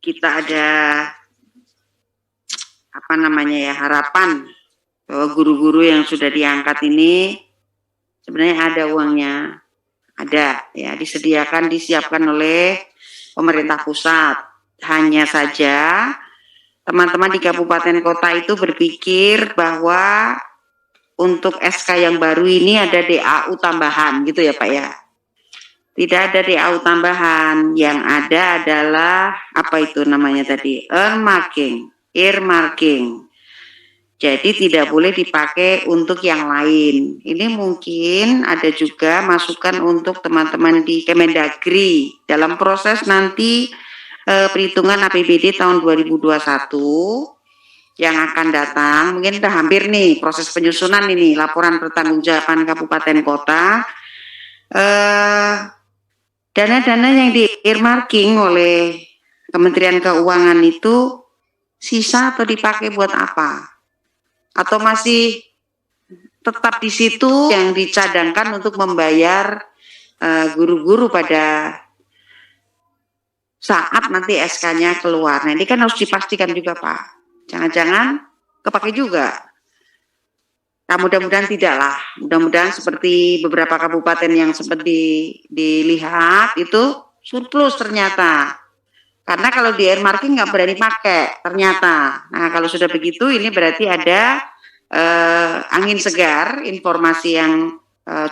kita ada harapan bahwa guru-guru yang sudah diangkat ini sebenarnya ada uangnya, ada ya, disiapkan oleh pemerintah pusat. Hanya saja teman-teman di kabupaten kota itu berpikir bahwa untuk SK yang baru ini ada DAU tambahan gitu ya Pak ya. Tidak ada DAU tambahan, yang ada adalah earmarking. Jadi tidak boleh dipakai untuk yang lain. Ini mungkin ada juga masukan untuk teman-teman di Kemendagri dalam proses nanti perhitungan APBD tahun 2021 yang akan datang. Mungkin sudah hampir nih proses penyusunan ini, laporan pertanggungjawaban kabupaten kota. Dana-dana yang di earmarking oleh Kementerian Keuangan itu sisa atau dipakai buat apa? Atau masih tetap di situ yang dicadangkan untuk membayar guru-guru pada saat nanti SK-nya keluar. Nah ini kan harus dipastikan juga Pak. Jangan-jangan kepake juga. Nah mudah-mudahan tidak lah. Mudah-mudahan seperti beberapa kabupaten yang sempat dilihat itu surplus ternyata. Karena kalau di earmarking nggak berani pakai ternyata. Nah kalau sudah begitu ini berarti ada angin segar, informasi yang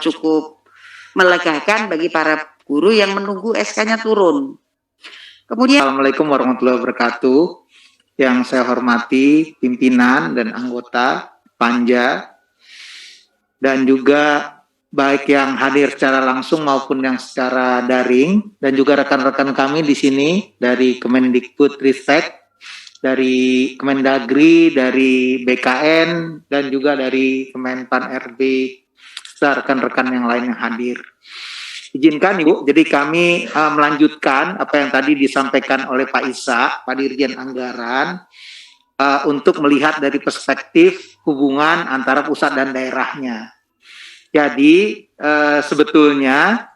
cukup melegakan bagi para guru yang menunggu SK-nya turun. Kemudian Assalamualaikum warahmatullahi wabarakatuh. Yang saya hormati pimpinan dan anggota Panja dan juga baik yang hadir secara langsung maupun yang secara daring, dan juga rekan-rekan kami di sini dari Kemendikbudristek, dari Kemendagri, dari BKN, dan juga dari Kemenpan RB, serta rekan-rekan yang lain yang hadir. Izinkan Ibu, jadi kami melanjutkan apa yang tadi disampaikan oleh Pak Isa, Pak Dirjen Anggaran, untuk melihat dari perspektif hubungan antara pusat dan daerahnya. Jadi sebetulnya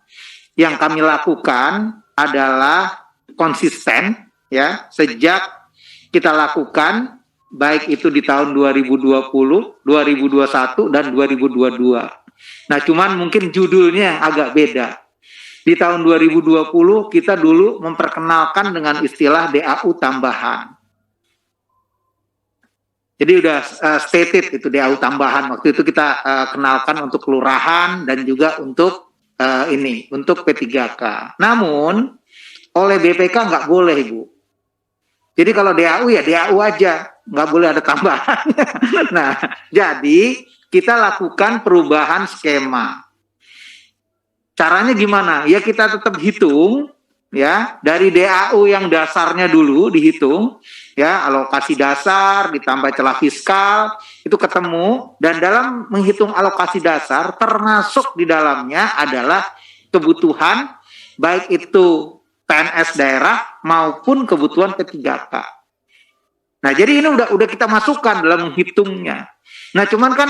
yang kami lakukan adalah konsisten ya, sejak kita lakukan baik itu di tahun 2020, 2021 dan 2022. Nah, cuman mungkin judulnya yang agak beda. Di tahun 2020 kita dulu memperkenalkan dengan istilah DAU tambahan. Jadi udah stated itu DAU tambahan. Waktu itu kita kenalkan untuk kelurahan dan juga untuk untuk P3K. Namun oleh BPK nggak boleh Ibu. Jadi kalau DAU ya DAU aja, nggak boleh ada tambahan. Nah, jadi kita lakukan perubahan skema. Caranya gimana? Ya kita tetap hitung ya dari DAU yang dasarnya dulu dihitung ya, alokasi dasar ditambah celah fiskal itu ketemu, dan dalam menghitung alokasi dasar termasuk di dalamnya adalah kebutuhan baik itu PNS daerah maupun kebutuhan P3K. Nah, jadi ini udah kita masukkan dalam menghitungnya. Nah, cuman kan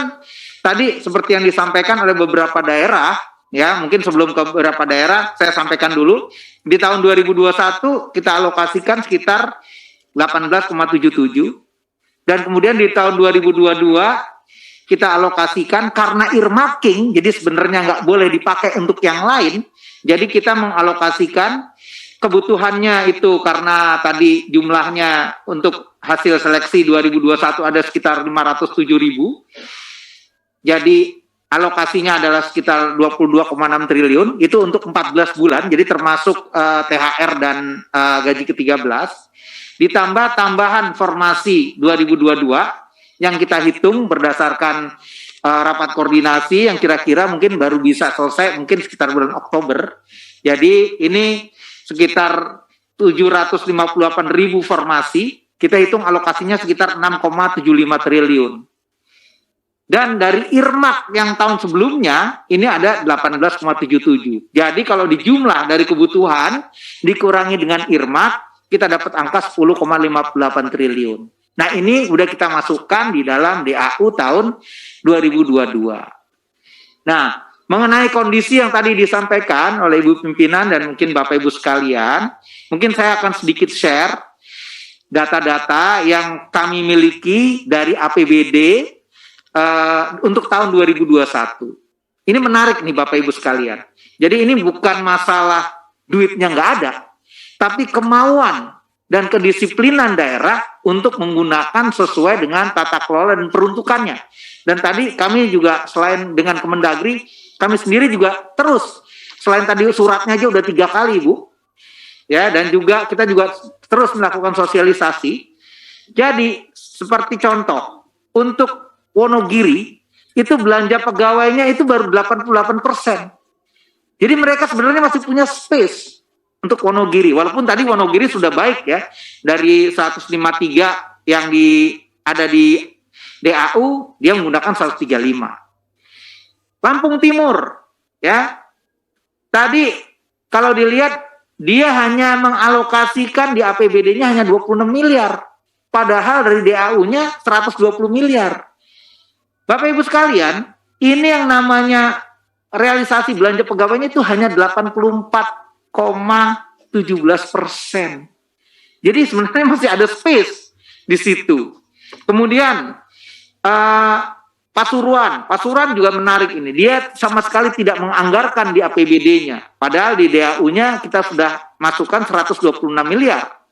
tadi seperti yang disampaikan oleh beberapa daerah ya, mungkin sebelum ke beberapa daerah saya sampaikan dulu, di tahun 2021 kita alokasikan sekitar 18,77, dan kemudian di tahun 2022 kita alokasikan karena earmarking, jadi sebenarnya nggak boleh dipakai untuk yang lain, jadi kita mengalokasikan kebutuhannya itu karena tadi jumlahnya untuk hasil seleksi 2021 ada sekitar 507.000, jadi alokasinya adalah sekitar 22,6 triliun, itu untuk 14 bulan, jadi termasuk THR dan gaji ke-13, ditambah tambahan formasi 2022 yang kita hitung berdasarkan rapat koordinasi yang kira-kira mungkin baru bisa selesai mungkin sekitar bulan Oktober. Jadi ini sekitar 758.000 formasi, kita hitung alokasinya sekitar 6,75 triliun. Dan dari earmark yang tahun sebelumnya ini ada 18,77. Jadi kalau dijumlah dari kebutuhan dikurangi dengan earmark, kita dapat angka 10,58 triliun. Nah, ini udah kita masukkan di dalam DAU tahun 2022. Nah, mengenai kondisi yang tadi disampaikan oleh Ibu Pimpinan dan mungkin Bapak Ibu sekalian, mungkin saya akan sedikit share data-data yang kami miliki dari APBD untuk tahun 2021. Ini menarik nih Bapak Ibu sekalian. Jadi ini bukan masalah duitnya nggak ada, tapi kemauan dan kedisiplinan daerah untuk menggunakan sesuai dengan tata kelola dan peruntukannya. Dan tadi kami juga selain dengan Kemendagri, kami sendiri juga terus, selain tadi suratnya aja udah 3 kali Bu, ya, dan juga kita juga terus melakukan sosialisasi. Jadi seperti contoh, untuk Wonogiri, itu belanja pegawainya itu baru 88%. Jadi mereka sebenarnya masih punya space untuk Wonogiri. Walaupun tadi Wonogiri sudah baik ya, dari 153 yang ada di DAU, dia menggunakan 135. Lampung Timur, ya, tadi kalau dilihat dia hanya mengalokasikan di APBD-nya hanya 26 miliar. Padahal dari DAU-nya 120 miliar. Bapak Ibu sekalian, ini yang namanya realisasi belanja pegawainya itu hanya 84,17%. Jadi sebenarnya masih ada space di situ. Kemudian Pasuruan juga menarik ini. Dia sama sekali tidak menganggarkan di APBD-nya. Padahal di DAU-nya kita sudah masukkan 126 miliar.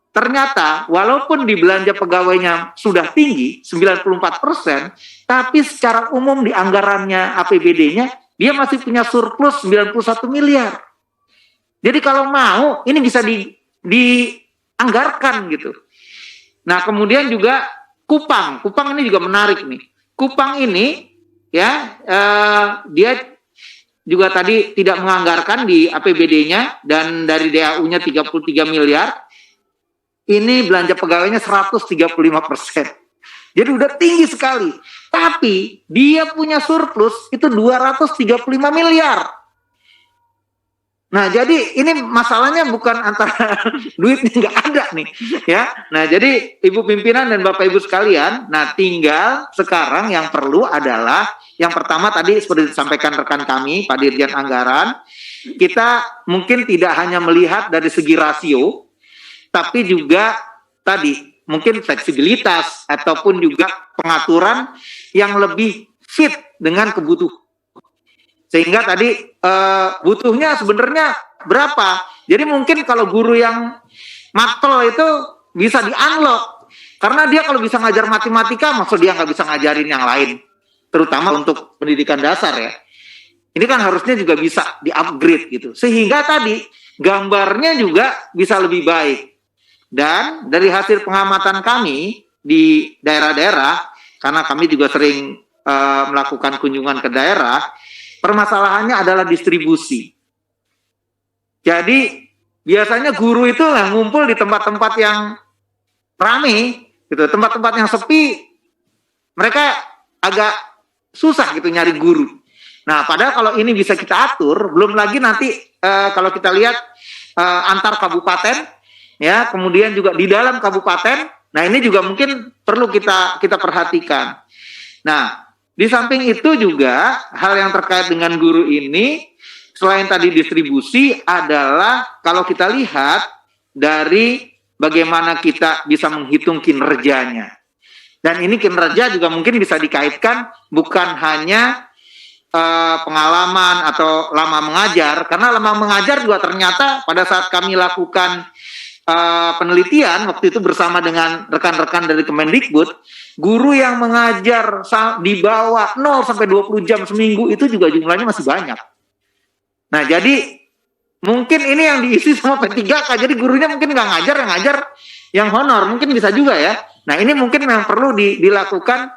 Ternyata walaupun di belanja pegawainya sudah tinggi 94%, tapi secara umum di anggarannya APBD-nya dia masih punya surplus 91 miliar. Jadi kalau mau ini bisa dianggarkan gitu. Nah, kemudian juga Kupang ini juga menarik nih. Kupang ini ya dia juga tadi tidak menganggarkan di APBD-nya dan dari DAU-nya 33 miliar. Ini belanja pegawainya 135%. Jadi udah tinggi sekali. Tapi dia punya surplus itu 235 miliar. Nah, jadi ini masalahnya bukan antara duitnya nggak ada nih, ya. Nah, jadi Ibu pimpinan dan Bapak Ibu sekalian, nah tinggal sekarang yang perlu adalah yang pertama tadi seperti disampaikan rekan kami Pak Dirjen Anggaran, kita mungkin tidak hanya melihat dari segi rasio, tapi juga tadi mungkin fleksibilitas ataupun juga pengaturan yang lebih fit dengan kebutuhan. Sehingga tadi butuhnya sebenarnya berapa. Jadi mungkin kalau guru yang maktel itu bisa di-unlock. Karena dia kalau bisa ngajar matematika, maksud dia nggak bisa ngajarin yang lain. Terutama untuk pendidikan dasar ya. Ini kan harusnya juga bisa di-upgrade gitu. Sehingga tadi gambarnya juga bisa lebih baik. Dan dari hasil pengamatan kami di daerah-daerah, karena kami juga sering melakukan kunjungan ke daerah, permasalahannya adalah distribusi. Jadi biasanya guru itu ngumpul di tempat-tempat yang ramai, gitu, tempat-tempat yang sepi, mereka agak susah gitu nyari guru. Nah, padahal kalau ini bisa kita atur, belum lagi nanti kalau kita lihat antar kabupaten. Ya, kemudian juga di dalam kabupaten, nah ini juga mungkin perlu kita perhatikan. Nah, di samping itu juga hal yang terkait dengan guru ini, selain tadi distribusi adalah kalau kita lihat dari bagaimana kita bisa menghitung kinerjanya. Dan ini kinerja juga mungkin bisa dikaitkan bukan hanya pengalaman atau lama mengajar, karena lama mengajar juga ternyata pada saat kami lakukan penelitian waktu itu bersama dengan rekan-rekan dari Kemendikbud, guru yang mengajar di bawah 0 sampai 20 jam seminggu itu juga jumlahnya masih banyak. Nah, jadi mungkin ini yang diisi sama P3K, jadi gurunya mungkin nggak ngajar, yang ngajar yang honor, mungkin bisa juga ya. Nah, ini mungkin yang perlu dilakukan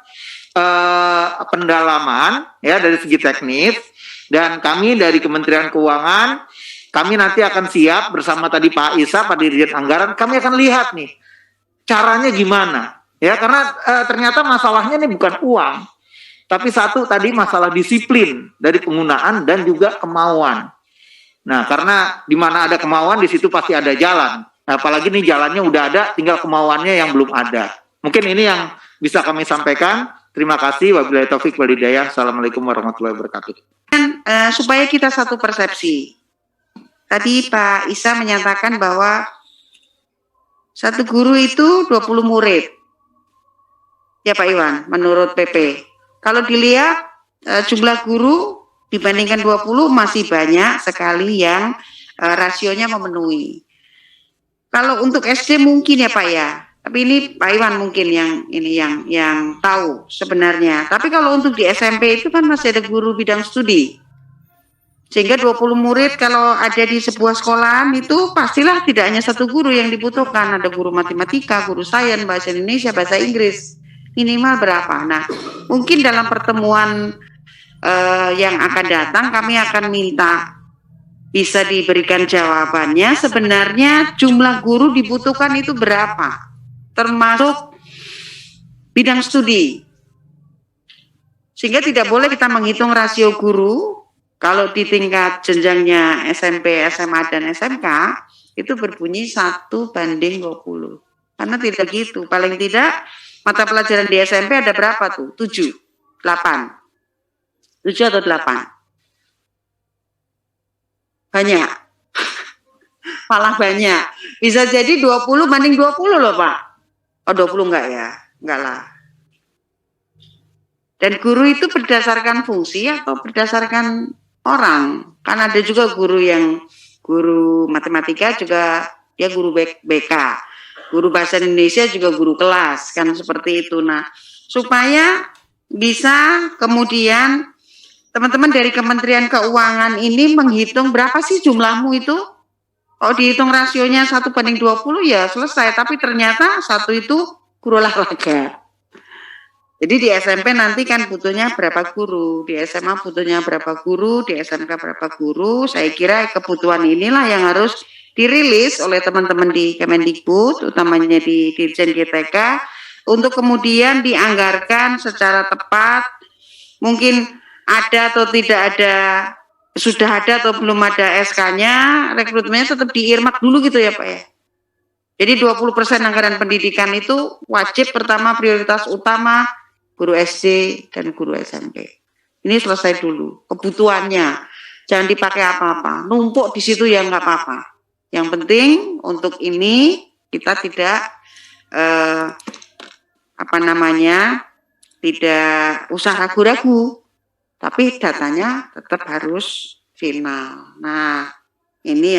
pendalaman ya dari segi teknis, dan kami dari Kementerian Keuangan, kami nanti akan siap bersama tadi Pak Isa, Pak Dirjen Anggaran, kami akan lihat nih caranya gimana. Ya, karena ternyata masalahnya ini bukan uang, tapi satu tadi masalah disiplin dari penggunaan dan juga kemauan. Nah, karena di mana ada kemauan di situ pasti ada jalan. Nah, apalagi nih jalannya udah ada, tinggal kemauannya yang belum ada. Mungkin ini yang bisa kami sampaikan. Terima kasih. Wabillahi taufik wal hidayah. Assalamualaikum warahmatullahi wabarakatuh. Dan supaya kita satu persepsi. Tadi Pak Isa menyatakan bahwa Satu guru itu 20 murid. Ya Pak Iwan, menurut PP. Kalau dilihat jumlah guru dibandingkan 20 masih banyak sekali yang rasionya memenuhi. Kalau untuk SD mungkin ya Pak ya. Tapi ini Pak Iwan mungkin yang tahu sebenarnya. Tapi kalau untuk di SMP itu kan masih ada guru bidang studi. Sehingga 20 murid kalau ada di sebuah sekolahan itu pastilah tidak hanya satu guru yang dibutuhkan. Ada guru matematika, guru sains, bahasa Indonesia, bahasa Inggris. Minimal berapa? Nah, mungkin dalam pertemuan yang akan datang kami akan minta bisa diberikan jawabannya sebenarnya jumlah guru dibutuhkan itu berapa? Termasuk bidang studi. Sehingga tidak boleh kita menghitung rasio guru kalau di tingkat jenjangnya SMP, SMA, dan SMK itu berbunyi 1:20. Karena tidak gitu. Paling tidak mata pelajaran di SMP ada berapa tuh? 7, 8. 7 atau 8? Banyak. Malah banyak. Bisa jadi 20 banding 20 loh Pak. Oh 20 enggak ya? Enggak lah. Dan guru itu berdasarkan fungsi atau berdasarkan orang? Kan ada juga guru matematika juga dia guru BK. Guru bahasa Indonesia juga guru kelas. Kan seperti itu. Nah, supaya bisa kemudian teman-teman dari Kementerian Keuangan ini menghitung berapa sih jumlahmu itu? Oh dihitung rasionya 1:20 ya selesai. Tapi ternyata satu itu guru olahraga. Jadi di SMP nanti kan butuhnya berapa guru, di SMA butuhnya berapa guru, di SMK berapa guru. Saya kira kebutuhan inilah yang harus dirilis oleh teman-teman di Kemendikbud, utamanya di Dirjen GTK, untuk kemudian dianggarkan secara tepat. Mungkin ada atau tidak ada, sudah ada atau belum ada SK-nya, rekrutmennya tetap diirmak dulu gitu ya Pak ya. Jadi 20% anggaran pendidikan itu wajib pertama prioritas utama guru SD dan guru SMP. Ini selesai dulu kebutuhannya. Jangan dipakai apa-apa. Numpuk di situ ya nggak apa-apa. Yang penting untuk ini kita tidak tidak usah ragu-ragu. Tapi datanya tetap harus final. Nah, ini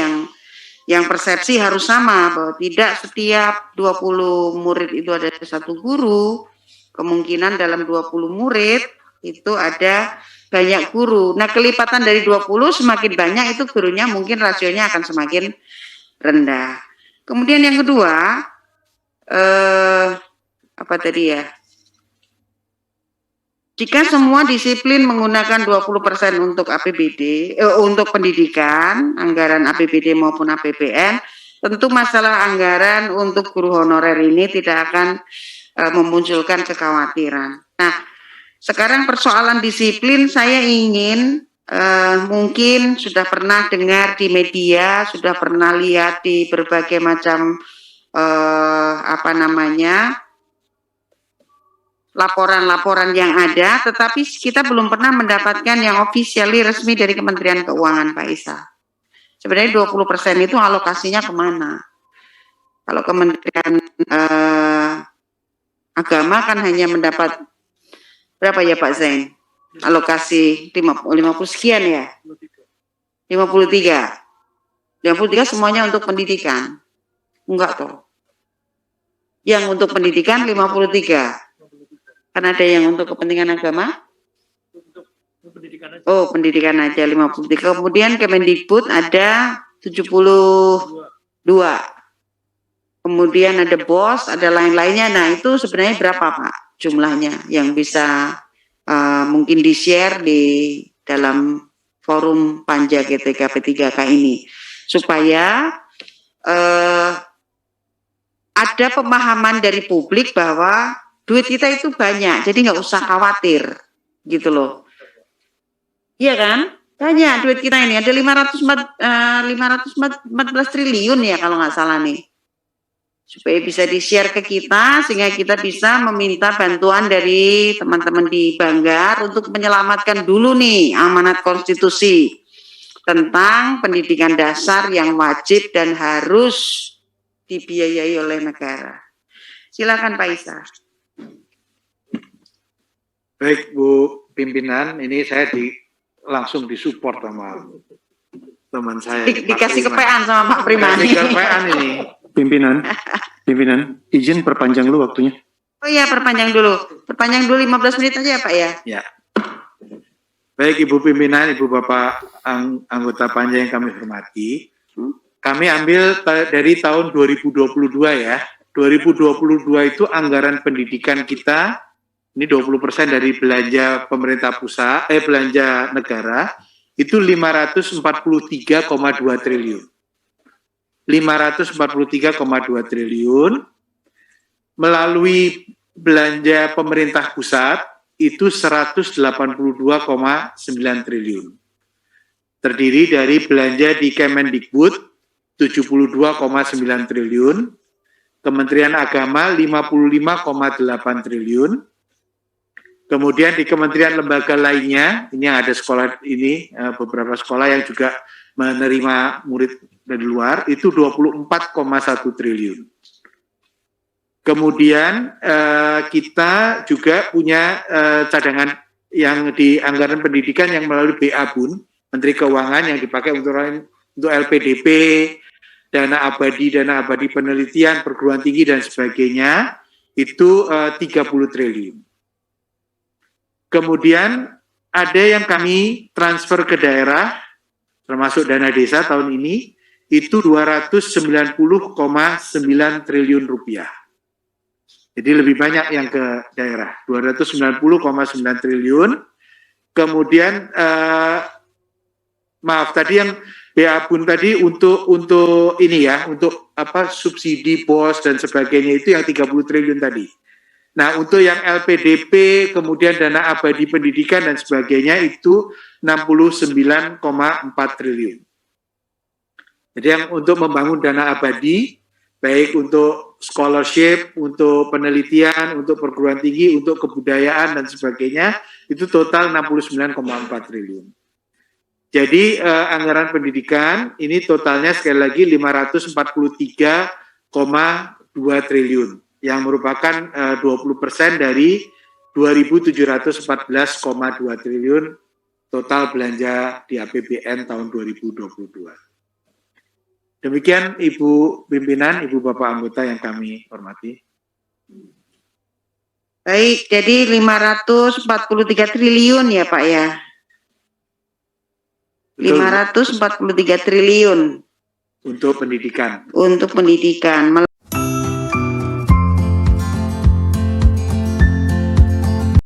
yang persepsi harus sama bahwa tidak setiap 20 murid itu ada satu guru. Kemungkinan dalam 20 murid itu ada banyak guru. Nah, kelipatan dari 20 semakin banyak itu gurunya mungkin rasionya akan semakin rendah. Kemudian yang kedua, apa tadi ya? Jika semua disiplin menggunakan 20% untuk APBD, untuk pendidikan, anggaran APBD maupun APBN, tentu masalah anggaran untuk guru honorer ini tidak akan memunculkan kekhawatiran. Nah, sekarang persoalan disiplin saya ingin mungkin sudah pernah dengar di media, sudah pernah lihat di berbagai macam laporan-laporan yang ada, tetapi kita belum pernah mendapatkan yang officially resmi dari Kementerian Keuangan Pak Isa. Sebenarnya 20% itu alokasinya kemana? Kalau Kementerian Agama kan hanya mendapat berapa ya Pak Zain? Alokasi 50 sekian ya? 53 semuanya untuk pendidikan. Enggak toh. Yang untuk pendidikan 53. Kan ada yang untuk kepentingan agama? Oh, pendidikan aja 53. Kemudian Kemendikbud ada 72. Kemudian ada BOS, ada lain-lainnya. Nah, itu sebenarnya berapa Pak jumlahnya yang bisa mungkin di-share di dalam forum Panja GTK P3K ini. Supaya ada pemahaman dari publik bahwa duit kita itu banyak, jadi nggak usah khawatir, gitu loh. Iya kan? Banyak duit kita ini, ada 514 triliun ya kalau nggak salah nih. Supaya bisa di-share ke kita, sehingga kita bisa meminta bantuan dari teman-teman di Banggar untuk menyelamatkan dulu nih amanat konstitusi tentang pendidikan dasar yang wajib dan harus dibiayai oleh negara. Silakan Pak Isa. Baik Bu Pimpinan, ini saya langsung disupport sama teman saya. Dikasih kepean sama Pak Primani. Dikasih kepean ini. Pimpinan, izin perpanjang dulu waktunya. Oh iya, perpanjang dulu 15 menit aja ya Pak ya. Ya. Baik Ibu Pimpinan, Ibu Bapak anggota panja yang kami hormati, kami ambil dari tahun 2022 ya. 2022 itu anggaran pendidikan kita, ini 20% dari belanja pemerintah pusat, belanja negara, itu 543,2 triliun. 543,2 triliun, melalui belanja pemerintah pusat, itu 182,9 triliun. Terdiri dari belanja di Kemendikbud 72,9 triliun, Kementerian Agama 55,8 triliun, kemudian di kementerian lembaga lainnya, ini ada sekolah ini, beberapa sekolah yang juga menerima murid dari luar, itu 24,1 triliun. Kemudian kita juga punya cadangan yang di anggaran pendidikan yang melalui BA-Bun, Menteri Keuangan yang dipakai untuk LPDP, dana abadi penelitian, perguruan tinggi dan sebagainya, itu 30 triliun. Kemudian ada yang kami transfer ke daerah, termasuk dana desa tahun ini, itu 290,9 triliun rupiah. Jadi lebih banyak yang ke daerah, 290,9 triliun. Kemudian maaf tadi yang BA-Bun tadi untuk ini ya, untuk subsidi BOS dan sebagainya itu yang 30 triliun tadi. Nah, untuk yang LPDP, kemudian dana abadi pendidikan dan sebagainya itu 69,4 triliun. Jadi yang untuk membangun dana abadi, baik untuk scholarship, untuk penelitian, untuk perguruan tinggi, untuk kebudayaan dan sebagainya, itu total 69,4 triliun. Jadi anggaran pendidikan ini totalnya sekali lagi 543,2 triliun yang merupakan 20% dari 2.714,2 triliun total belanja di APBN tahun 2022. Demikian Ibu Pimpinan, Ibu Bapak anggota yang kami hormati. Baik, jadi 543 triliun ya Pak ya. 543 triliun untuk pendidikan. Untuk pendidikan